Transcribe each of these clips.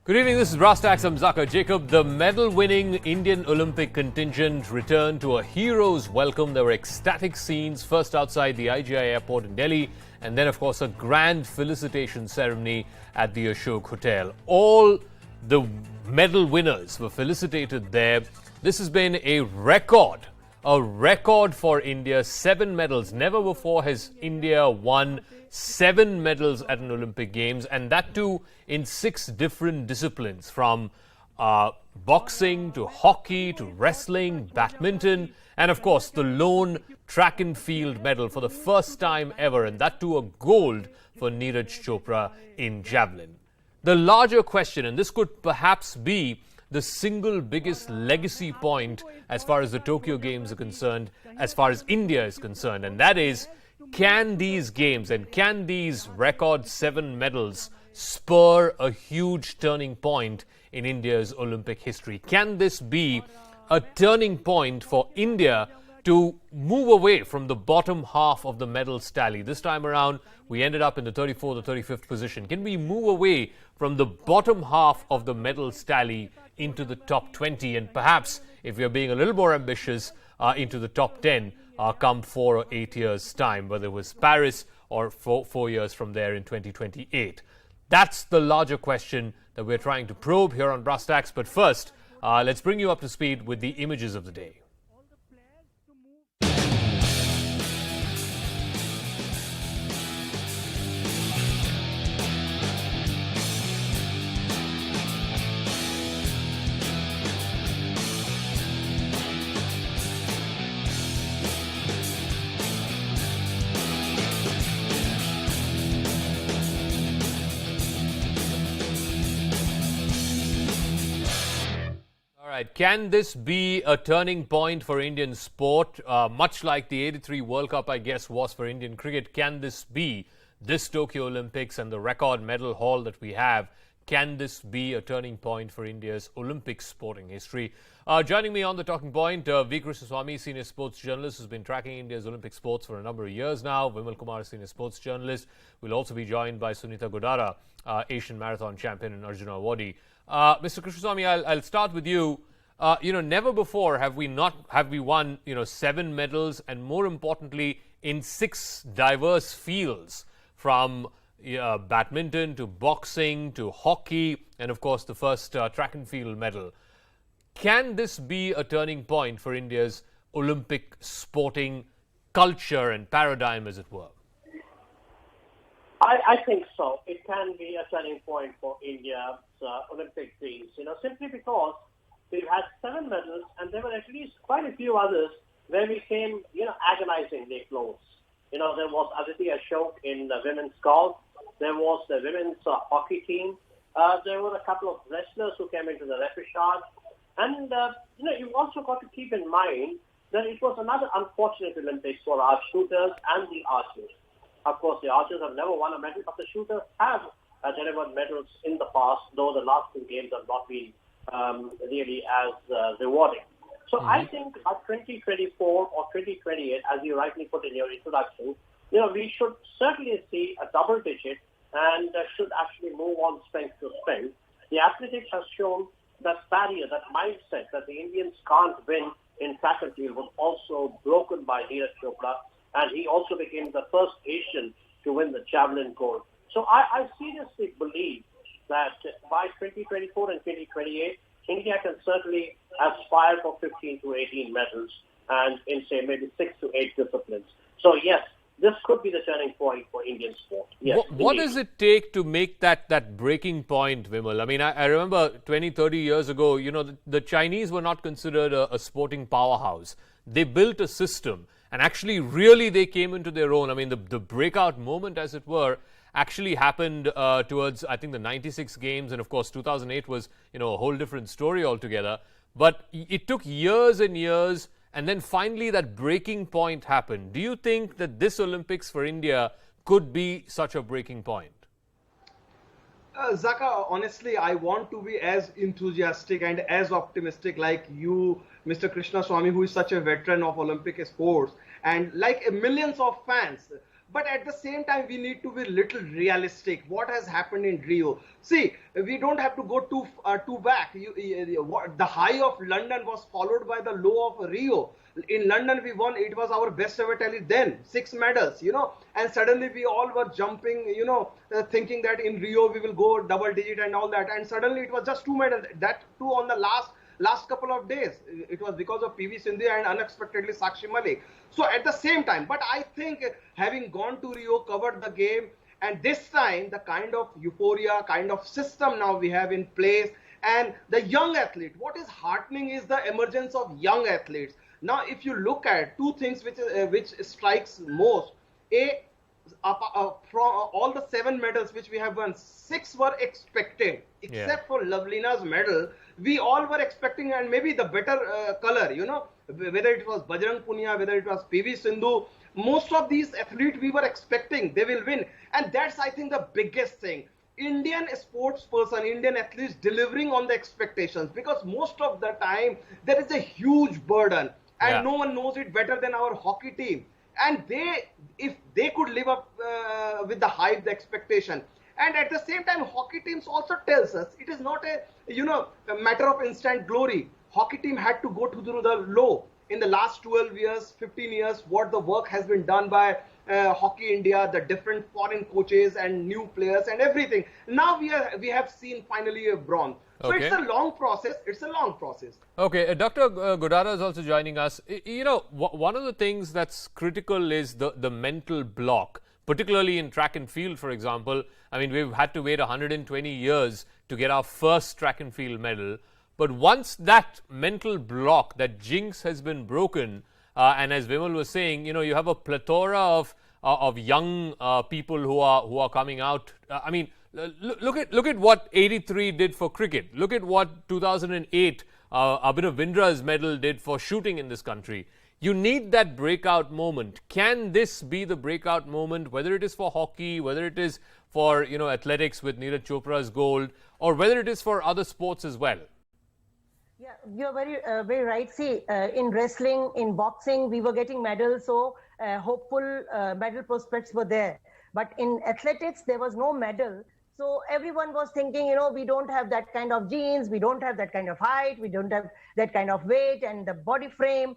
Good evening, this is Tacks. I'm Zaka Jacob. The medal-winning Indian Olympic contingent returned to a hero's welcome. There were ecstatic scenes, first outside the IGI airport in Delhi, and then, of course, a grand felicitation ceremony at the Ashok Hotel. All the medal winners were felicitated there. This has been a record for India. 7 medals. Never before has India won 7 medals at an Olympic Games, and that too in 6 different disciplines, from boxing to hockey to wrestling, badminton, and of course the lone track and field medal for the first time ever, and that too a gold for Neeraj Chopra in Javelin. The larger question, and this could perhaps be the single biggest legacy point as far as the Tokyo Games are concerned, as far as India is concerned, and that is, can these games and can these record 7 medals spur a huge turning point in India's Olympic history? Can this be a turning point for India to move away from the bottom half of the medals tally? This time around, we ended up in the 34th or 35th position. Can we move away from the bottom half of the medals tally into the top 20, and perhaps, if we are being a little more ambitious, into the top 10 come 4 or 8 years' time, whether it was Paris or 4 years from there in 2028? That's the larger question that we're trying to probe here on Tacks. But first, let's bring you up to speed with the images of the day. Can this be a turning point for Indian sport? Much like the '83 World Cup, I guess, was for Indian cricket, can this be this Tokyo Olympics and the record medal haul that we have? Can this be a turning point for India's Olympic sporting history? Joining me on the talking point, V. Krishnaswamy, senior sports journalist, who's been tracking India's Olympic sports for a number of years now. Vimal Kumar, senior sports journalist. We'll also be joined by Sunita Godara, Asian marathon champion and Arjuna awardee. Mr. Krishnaswamy, I'll start with you. Never before have we won, 7 medals, and more importantly, in 6 diverse fields, from badminton to boxing to hockey, and of course the first track and field medal. Can this be a turning point for India's Olympic sporting culture and paradigm, as it were? I think so. It can be a turning point for India's Olympic dreams, simply because we've had 7 medals, and there were at least quite a few others where we came, agonizingly close. There was Aditi Ashok in the women's golf. There was the women's hockey team. There were a couple of wrestlers who came into the repechage. And, you've also got to keep in mind that it was another unfortunate Olympics for our shooters and the archers. Of course, the archers have never won a medal, but the shooters have delivered medals in the past, though the last 2 games have not been really as rewarding. So I think by 2024 or 2028, as you rightly put in your introduction, we should certainly see a double digit and should actually move on strength to strength. The athletics has shown that barrier, that mindset that the Indians can't win in track and field was also broken by Neeraj Chopra, and he also became the first Asian to win the Javelin gold. So I seriously believe that by 2024 and 2028, India can certainly aspire for 15 to 18 medals, and in, say, maybe 6 to 8 disciplines. So, yes, this could be the turning point for Indian sport. Yes, what does it take to make that breaking point, Vimal? I mean, I remember 20, 30 years ago, the Chinese were not considered a sporting powerhouse. They built a system, and actually, really, they came into their own. I mean, the breakout moment, as it were, actually happened towards, I think, the 96 games. And, of course, 2008 was, a whole different story altogether. But it took years and years, and then finally that breaking point happened. Do you think that this Olympics for India could be such a breaking point? Zaka, honestly, I want to be as enthusiastic and as optimistic like you, Mr. Krishnaswamy, who is such a veteran of Olympic sports, and like millions of fans. But at the same time, we need to be little realistic. What has happened in Rio? See, we don't have to go too back. The high of London was followed by the low of Rio. In London, we won. It was our best ever tally then, 6 medals, and suddenly we all were jumping, thinking that in Rio we will go double digit and all that. And suddenly it was just 2 medals. That too on the last couple of days. It was because of PV Sindhu and unexpectedly Sakshi Malik. So at the same time, but I think having gone to Rio, covered the game, and this time the kind of euphoria, kind of system now we have in place, and the young athlete. What is heartening is the emergence of young athletes. Now, if you look at 2 things which strikes most, from all the 7 medals which we have won, 6 were expected, except for Lavlina's medal. We all were expecting, and maybe the better color, whether it was Bajrang Punia, whether it was PV Sindhu, most of these athletes we were expecting they will win. And that's, I think, the biggest thing. Indian sports person, Indian athletes delivering on the expectations, because most of the time there is a huge burden, and no one knows it better than our hockey team. And if they could live up with the hype, the expectation. And at the same time, hockey teams also tells us it is not a matter of instant glory. Hockey team had to go through the low in the last 12 years, 15 years, what the work has been done by Hockey India, the different foreign coaches and new players and everything. Now we have seen finally a bronze. So it's a long process. Okay, Dr. Godara is also joining us. One of the things that's critical is the mental block, particularly in track and field, for example. I mean, we've had to wait 120 years to get our first track and field medal. But once that mental block, that jinx has been broken, and as Vimal was saying, you have a plethora of young people who are coming out. I mean, look at what '83 did for cricket. Look at what 2008 Abhinav Bindra's medal did for shooting in this country. You need that breakout moment. Can this be the breakout moment, whether it is for hockey, whether it is for athletics with Neeraj Chopra's gold, or whether it is for other sports as well? Yeah, you're very right. See, in wrestling, in boxing, we were getting medals, so hopeful medal prospects were there. But in athletics, there was no medal. So everyone was thinking, we don't have that kind of genes, we don't have that kind of height, we don't have that kind of weight and the body frame.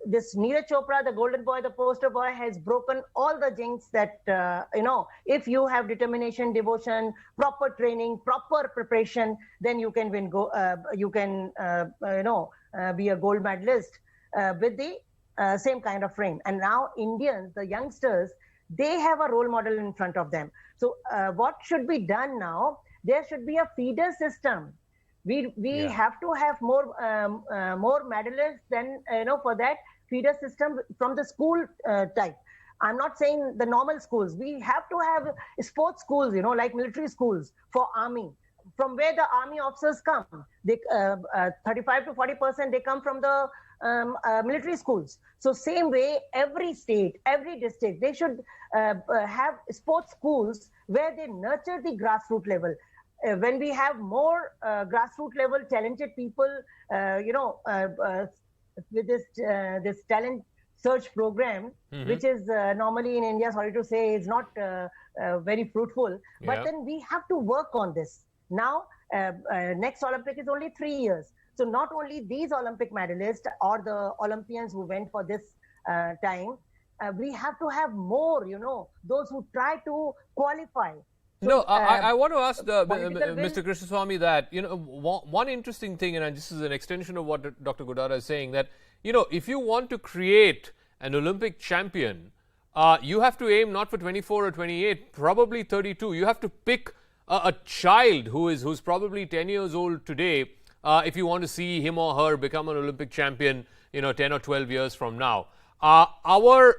This Neeraj Chopra, the golden boy, the poster boy, has broken all the jinx that, if you have determination, devotion, proper training, proper preparation, then you can win. Be a gold medalist with the same kind of frame. And now Indians, the youngsters, they have a role model in front of them. So what should be done now? There should be a feeder system. We have to have more medalists than for that feeder system from the school type. I'm not saying the normal schools. We have to have sports schools, like military schools for army, from where the army officers come. They 35 to 40% they come from the military schools. So same way, every state, every district, they should have sports schools where they nurture the grassroots level. When we have more grassroots level talented people, with this talent search program, which is normally in India, sorry to say, is not very fruitful. But then we have to work on this. Now, next Olympic is only 3 years. So not only these Olympic medalists or the Olympians who went for this time, we have to have more, those who try to qualify. So, I want to ask Mr. Krishnaswamy that, one interesting thing, and this is an extension of what Dr. Godara is saying, that, if you want to create an Olympic champion, you have to aim not for 24 or 28, probably 32. You have to pick a child who's probably 10 years old today, if you want to see him or her become an Olympic champion, 10 or 12 years from now. Our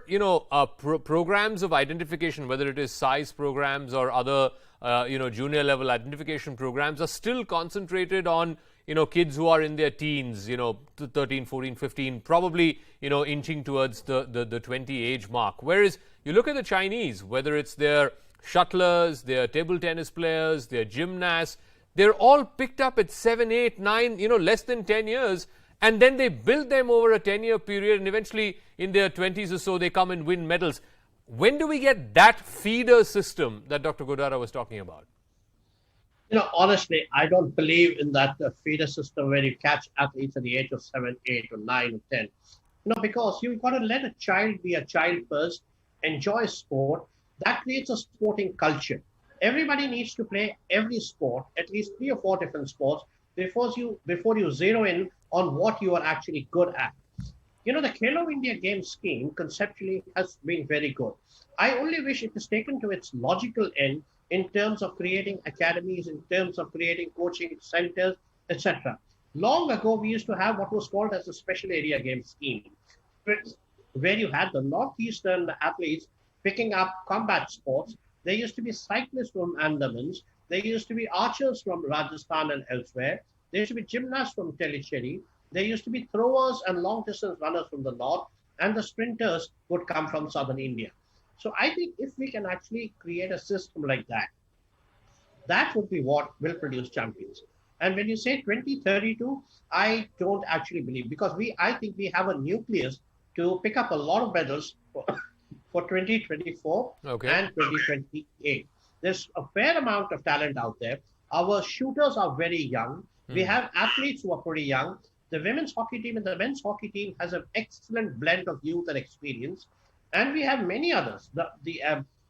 programs of identification, whether it is size programs or other junior level identification programs, are still concentrated on kids who are in their teens, 13, 14, 15, probably inching towards the 20 age mark. Whereas you look at the Chinese, whether it's their shuttlers, their table tennis players, their gymnasts, they're all picked up at 7, 8, 9, less than 10 years. And then they build them over a 10-year period, and eventually in their 20s or so, they come and win medals. When do we get that feeder system that Dr. Godara was talking about? Honestly, I don't believe in that feeder system where you catch athletes at the age of 7, 8, or 9, or 10. Because you've got to let a child be a child first, enjoy sport. That creates a sporting culture. Everybody needs to play every sport, at least 3 or 4 different sports, before you zero in on what you are actually good at. The Khelo India Games scheme conceptually has been very good. I only wish it was taken to its logical end in terms of creating academies, in terms of creating coaching centers, etc. Long ago, we used to have what was called as a special area games scheme, where you had the northeastern athletes picking up combat sports. There used to be cyclists from Andamans. There used to be archers from Rajasthan and elsewhere. There used to be gymnasts from Tellicherry. There used to be throwers and long-distance runners from the north, and the sprinters would come from southern India. So I think if we can actually create a system like that, that would be what will produce champions. And when you say 2032, I don't actually believe, because I think we have a nucleus to pick up a lot of medals for 2024 and 2028. There's a fair amount of talent out there. Our shooters are very young. We have athletes who are pretty young. The women's hockey team and the men's hockey team has an excellent blend of youth and experience. And we have many others.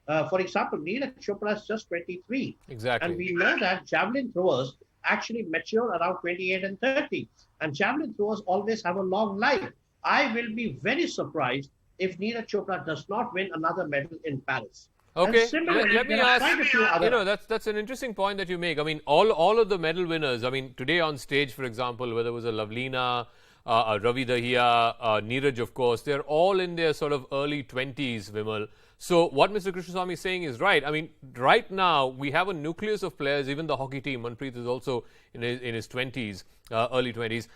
For example, Neeraj Chopra is just 23. Exactly. And we know that javelin throwers actually mature around 28 and 30. And javelin throwers always have a long life. I will be very surprised if Neeraj Chopra does not win another medal in Paris. Okay, let me ask, that's an interesting point that you make. I mean, all of the medal winners, today on stage, for example, whether it was a Lavlina, Ravi Dahiya, Neeraj, of course, they're all in their sort of early 20s, Vimal. So what Mr. Krishnaswamy is saying is right. I mean, right now, we have a nucleus of players, even the hockey team, Manpreet is also in his 20s, early 20s.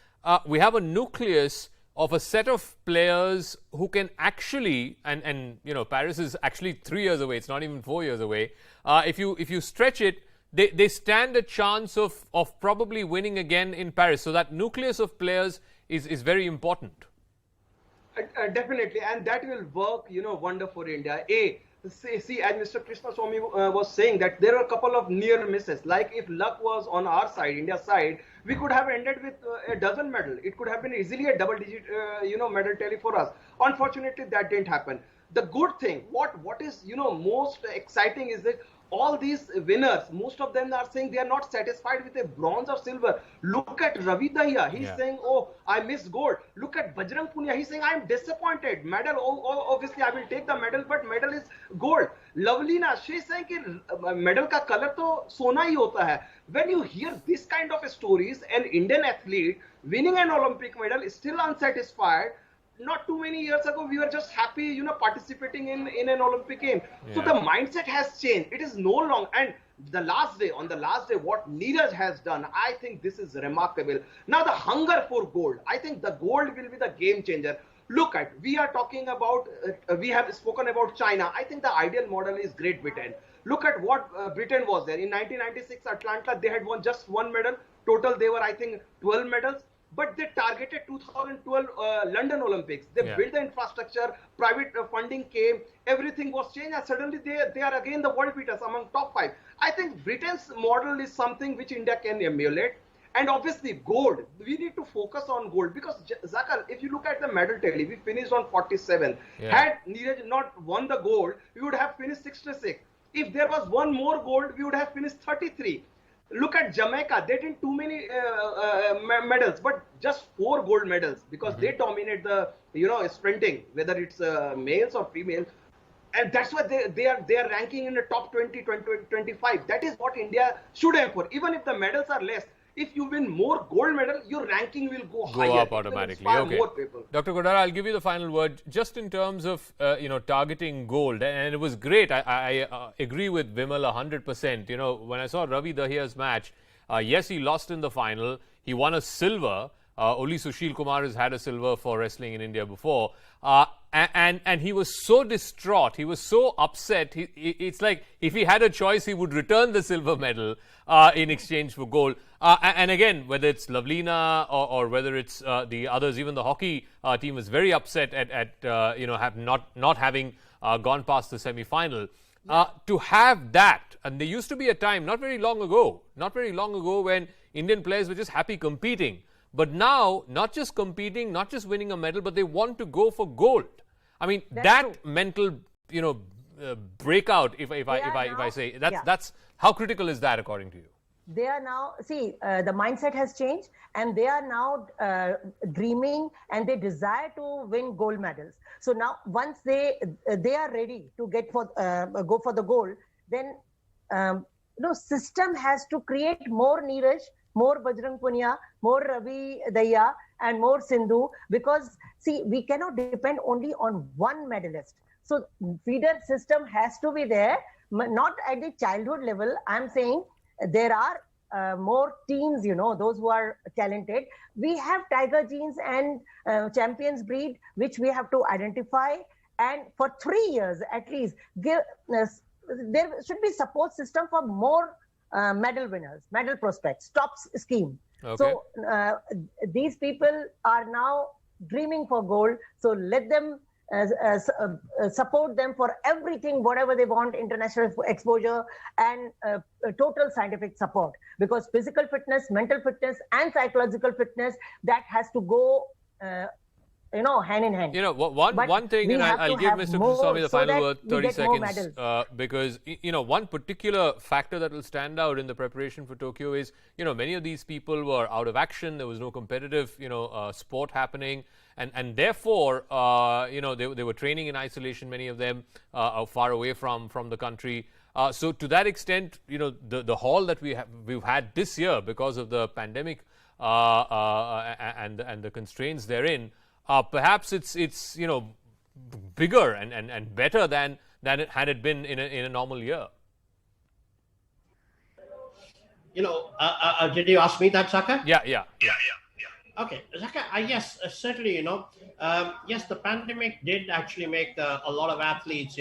We have a nucleus of a set of players who can actually, and Paris is actually 3 years away, it's not even 4 years away. If you stretch it, they stand a chance of probably winning again in Paris. So that nucleus of players is very important. Definitely, and that will work, wonder for India. See, as Mr. Krishnaswamy was saying, that there are a couple of near misses. Like if luck was on our side, India's side, we could have ended with a dozen medal. It could have been easily a double-digit, medal tally for us. Unfortunately, that didn't happen. The good thing, what is most exciting is that all these winners, most of them are saying they are not satisfied with a bronze or silver. Look at Ravi Dahiya. He's saying, oh, I missed gold. Look at Bajrang Punia. He's saying, I'm disappointed. Medal, obviously, I will take the medal, but medal is gold. Lavlina, she's saying that medal ka color to sona hi hota hai. When you hear this kind of stories, an Indian athlete winning an Olympic medal is still unsatisfied. Not too many years ago, we were just happy, participating in an Olympic game. Yeah. So the mindset has changed. It is no longer. And on the last day, what Neeraj has done, I think this is remarkable. Now the hunger for gold, I think the gold will be the game changer. Look at, we are talking about, we have spoken about China. I think the ideal model is Great Britain. Look at what Britain was there. In 1996, Atlanta, they had won just 1 medal. Total, they were, I think, 12 medals. But they targeted 2012 London Olympics. They built the infrastructure, private funding came, everything was changed, and suddenly they are again the world beaters among top 5. I think Britain's model is something which India can emulate. And obviously gold, we need to focus on gold, because Zakar, if you look at the medal tally, we finished on 47. Had Neeraj not won the gold, we would have finished 66. If there was one more gold, we would have finished 33. Look at Jamaica, they didn't too many medals, but just 4 gold medals, because they dominate the sprinting, whether it's males or females, and that's why they are ranking in the top 20, 25. That is what India should aim for. Even if the medals are less, if you win more gold medal, your ranking will go higher. Up automatically. Okay. More people. Dr. Godara, I'll give you the final word. Just in terms of targeting gold, and it was great. I agree with Vimal 100%. When I saw Ravi Dahiya's match, yes, he lost in the final. He won a silver. Only Sushil Kumar has had a silver for wrestling in India before. And he was so distraught. He was so upset. It's like if he had a choice, he would return the silver medal in exchange for gold. And again, whether it's Lavlina or whether it's the others, even the hockey team is very upset at have not having gone past the semi-final. To have that, and there used to be a time not very long ago when Indian players were just happy competing. But now, not just competing, not just winning a medal, but they want to go for gold. I mean, that mental, breakout, if I say, that's how critical is that according to you? They are now, see, the mindset has changed, and they are now dreaming, and they desire to win gold medals. So now, once they are ready to go for the gold, then system has to create more Neeraj, more Bajrang Punia, more Ravi Daya, and more Sindhu, because see, we cannot depend only on one medalist. So feeder system has to be there, not at the childhood level. I'm saying there are more teams, those who are talented. We have tiger genes and champions breed, which we have to identify. And for 3 years at least, there should be support system for more medal winners, medal prospects, TOPS scheme. Okay. So these people are now dreaming for gold. So let them support them for everything, whatever they want, international exposure and total scientific support. Because physical fitness, mental fitness, and psychological fitness, that has to go hand in hand. One thing, and I'll give Mr. Krishnaswamy the final word, 30 seconds, because, one particular factor that will stand out in the preparation for Tokyo is, many of these people were out of action. There was no competitive, sport happening. And therefore, they were training in isolation, many of them far away from the country. So to that extent, the haul that we've had this year because of the pandemic and the constraints therein, perhaps it's bigger and better than it had it been in a normal year. Did you ask me that, Saka? Yeah. Okay, Zaka, yes, certainly, yes, the pandemic did actually make a lot of athletes,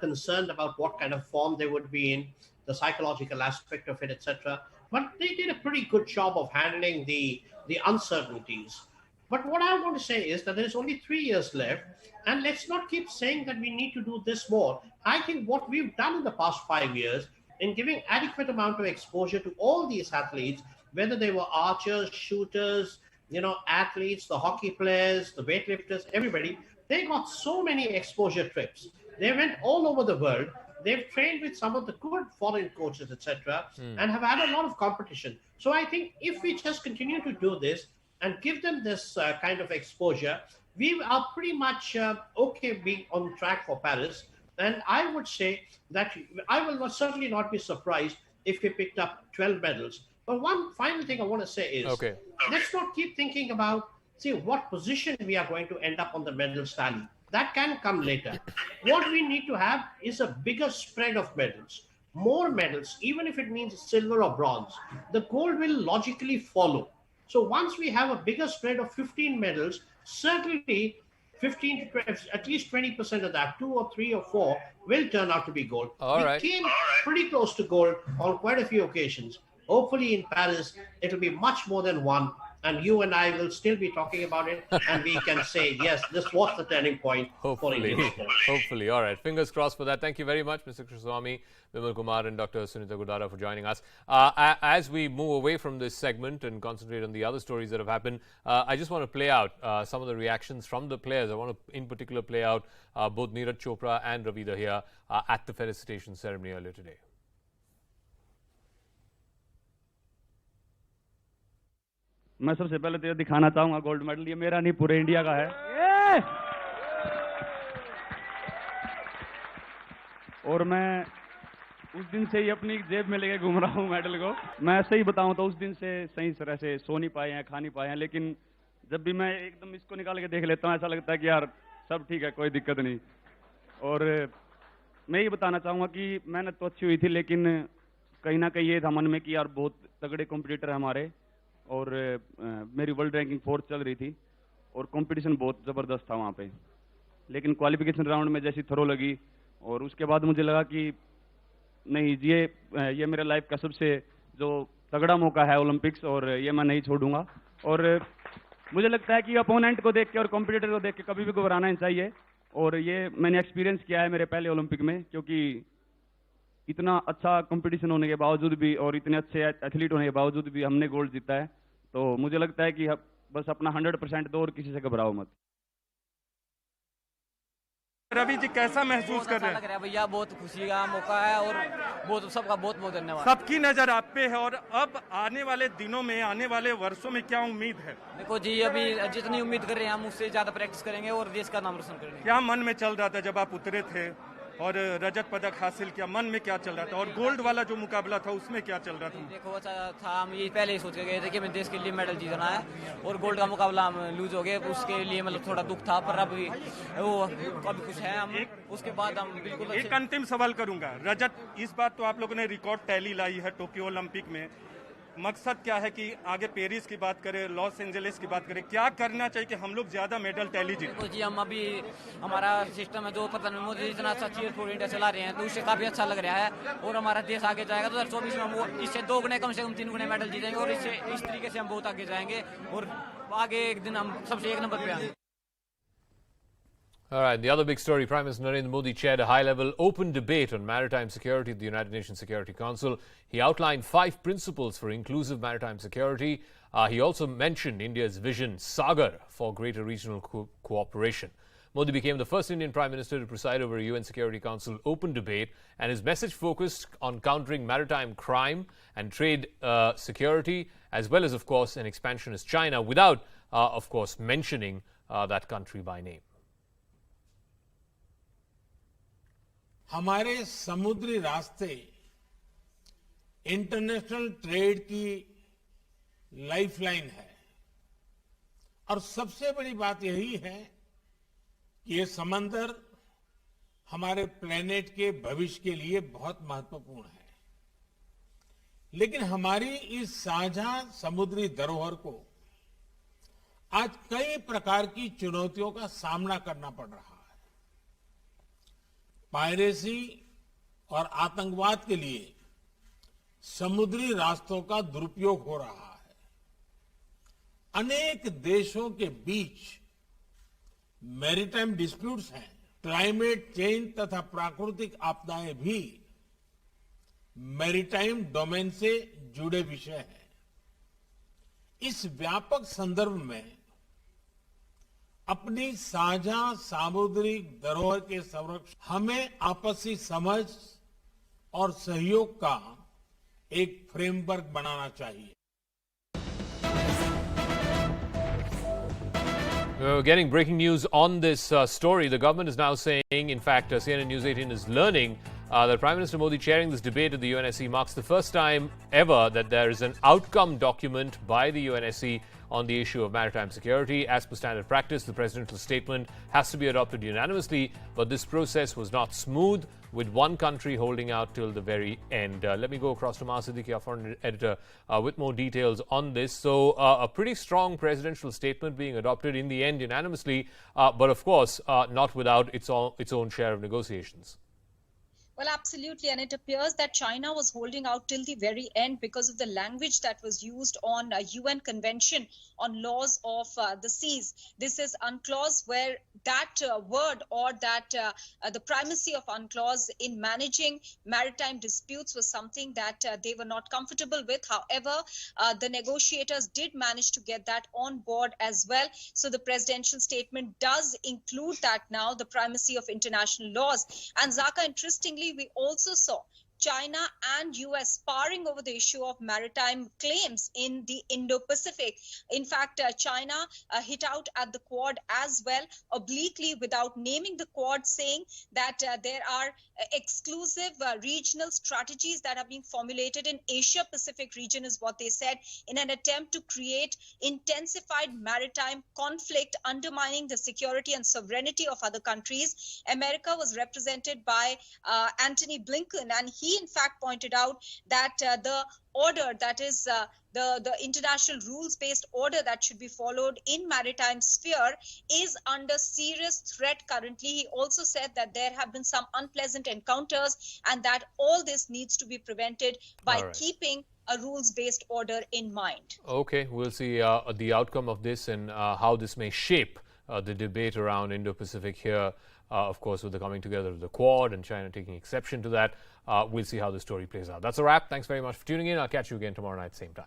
concerned about what kind of form they would be in, the psychological aspect of it, etc. But they did a pretty good job of handling the uncertainties. But what I want to say is that there's only 3 years left, and let's not keep saying that we need to do this more. I think what we've done in the past 5 years in giving adequate amount of exposure to all these athletes, whether they were archers, shooters, athletes, the hockey players, the weightlifters, everybody, they got so many exposure trips. They went all over the world. They've trained with some of the good foreign coaches, etc., and have had a lot of competition. So I think if we just continue to do this and give them this kind of exposure, we are pretty much okay being on track for Paris. And I would say that I will certainly not be surprised if we picked up 12 medals. But one final thing I want to say is, let's not keep thinking about, what position we are going to end up on the medals tally. That can come later. What we need to have is a bigger spread of medals, more medals, even if it means silver or bronze. The gold will logically follow. So once we have a bigger spread of 15 medals, certainly 15 to 20, at least 20% of that, 2 or 3 or 4, will turn out to be gold. We came pretty close to gold on quite a few occasions. Hopefully in Paris, it'll be much more than one. And you and I will still be talking about it. And we can say, yes, this was the turning point for India. Hopefully. All right. Fingers crossed for that. Thank you very much, Mr. Krishnaswamy, Vimal Kumar and Dr. Sunita Gurdara for joining us. As we move away from this segment and concentrate on the other stories that have happened, I just want to play out some of the reactions from the players. I want to, in particular, play out both Neeraj Chopra and Ravi Daya at the felicitation ceremony earlier today. मैं सबसे पहले तो ये दिखाना चाहूंगा gold medal ये मेरा नहीं पूरे इंडिया का है और मैं उस दिन से ही अपनी जेब में लेके घूम रहा हूँ मेडल को मैं सही बताऊं तो उस दिन से सही तरह से सो नहीं पाए हैं खा नहीं पाए हैं लेकिन जब भी मैं एकदम इसको निकाल के देख लेता हूँ ऐसा लगता है कि यार सब ठीक है कोई दिक्कत नहीं और मैं ये बताना चाहूंगा कि मेहनत तो अच्छी हुई थी लेकिन कहीं ना कहीं ये था मन में कि यार बहुत तगड़े कॉम्पिटिटर है हमारे और मेरी वर्ल्ड रैंकिंग 4th चल रही थी और कंपटीशन बहुत ज़बरदस्त था वहाँ पे लेकिन क्वालिफिकेशन राउंड में जैसी थ्रो लगी और उसके बाद मुझे लगा कि नहीं ये मेरे लाइफ का सबसे जो तगड़ा मौका है ओलंपिक्स और ये मैं नहीं छोड़ूंगा और मुझे लगता है कि अपोनेंट को देख के और कॉम्पिटिटर को देख के कभी भी घबराना नहीं चाहिए और ये मैंने एक्सपीरियंस किया है मेरे पहले ओलंपिक में, क्योंकि इतना अच्छा कंपटीशन होने के बावजूद भी और इतने अच्छे एथलीट होने के बावजूद भी हमने गोल्ड जीता है। तो मुझे लगता है कि बस अपना 100% दो और किसी से घबराओ मत। रवि जी कैसा महसूस कर रहे हैं? लग रहा है भैया, बहुत खुशी का मौका है और बहुत सबका बहुत बहुत धन्यवाद। सबकी नजर आप पे है और अब आने वाले दिनों में, आने वाले वर्षों में क्या उम्मीद है? देखो जी, अभी जितनी उम्मीद कर रहे हैं हम उससे ज्यादा प्रैक्टिस करेंगे और देश का नाम रोशन करेंगे। क्या मन में चल रहा था जब आप उतरे थे और रजत पदक हासिल किया? मन में क्या चल रहा था? और गोल्ड वाला जो मुकाबला था उसमें क्या चल रहा था? देखो अच्छा था, हम ये पहले ही सोच के गए थे कि हमें देश के लिए मेडल जीतना है और गोल्ड का मुकाबला हम लूज हो गए, उसके लिए मतलब थोड़ा दुख था, पर अभी वो अभी कुछ है हम उसके बाद हम बिल्कुल। एक अंतिम सवाल करूंगा, रजत इस बार तो आप लोगों ने रिकॉर्ड टैली लाई है टोक्यो ओलंपिक में, मकसद क्या है कि आगे पेरिस की बात करें, लॉस एंजलिस की बात करें, क्या करना चाहिए कि हम लोग ज्यादा मेडल टैली जीतें? देखो जी, हम अभी हमारा सिस्टम है जो प्रधानमंत्री मोदी इतना अच्छा चीयर फॉर इंडिया चला रहे हैं, तो उससे काफी अच्छा लग रहा है और हमारा देश आगे जाएगा। 2024 में हम इससे 2 गुने कम से कम 3 गुने मेडल जीतेंगे और इससे इस तरीके से हम बहुत आगे जाएंगे और आगे एक दिन हम सबसे 1 नंबर पे आएंगे। All right, the other big story, Prime Minister Narendra Modi chaired a high-level open debate on maritime security at the United Nations Security Council. He outlined 5 principles for inclusive maritime security. He also mentioned India's vision, Sagar, for greater regional cooperation. Modi became the first Indian Prime Minister to preside over a UN Security Council open debate, and his message focused on countering maritime crime and trade security, as well as, of course, an expansionist China, without, of course, mentioning that country by name. हमारे समुद्री रास्ते international trade की lifeline है और सबसे बड़ी बात यही है कि ये समंदर हमारे प्लेनेट के भविष्य के लिए बहुत महत्वपूर्ण है, लेकिन हमारी इस साझा समुद्री धरोहर को आज कई प्रकार की चुनौतियों का सामना करना पड़ रहा है। पायरेसी और आतंकवाद के लिए समुद्री रास्तों का दुरुपयोग हो रहा है। अनेक देशों के बीच मैरीटाइम डिस्प्यूट्स हैं। क्लाइमेट चेंज तथा प्राकृतिक आपदाएं भी मैरीटाइम डोमेन से जुड़े विषय हैं। इस व्यापक संदर्भ में अपनी साझा सामुद्रिक धरोहर के संरक्षण हमें आपसी समझ और सहयोग का एक फ्रेमवर्क बनाना चाहिए। We're getting breaking news on this story. The government is now saying, in fact, CNN News 18 is learning that Prime Minister Modi chairing this debate at the UNSC marks the first time ever that there is an outcome document by the UNSC on the issue of maritime security. As per standard practice, the presidential statement has to be adopted unanimously, but this process was not smooth, with one country holding out till the very end. Let me go across to Mahar Siddiqui, our foreign editor, with more details on this. So, a pretty strong presidential statement being adopted in the end unanimously, but of course, not without its own share of negotiations. Well, absolutely. And it appears that China was holding out till the very end because of the language that was used on UN Convention on Laws of the Seas. This is UNCLOS, where that word or that the primacy of UNCLOS in managing maritime disputes was something that they were not comfortable with. However, the negotiators did manage to get that on board as well. So the presidential statement does include that now, the primacy of international laws. And Zaka, interestingly, we also saw China and US sparring over the issue of maritime claims in the Indo-Pacific. In fact, China hit out at the Quad as well, obliquely, without naming the Quad, saying that there are exclusive regional strategies that are being formulated in Asia-Pacific region, is what they said, in an attempt to create intensified maritime conflict, undermining the security and sovereignty of other countries. America was represented by Antony Blinken, and he in fact pointed out that the order, that is the international rules-based order that should be followed in maritime sphere, is under serious threat currently. He also said that there have been some unpleasant encounters and that all this needs to be prevented by keeping a rules-based order in mind. Okay, we'll see the outcome of this and how this may shape the debate around Indo-Pacific here of course, with the coming together of the Quad and China taking exception to that. We'll see how the story plays out. That's a wrap. Thanks very much for tuning in. I'll catch you again tomorrow night, same time.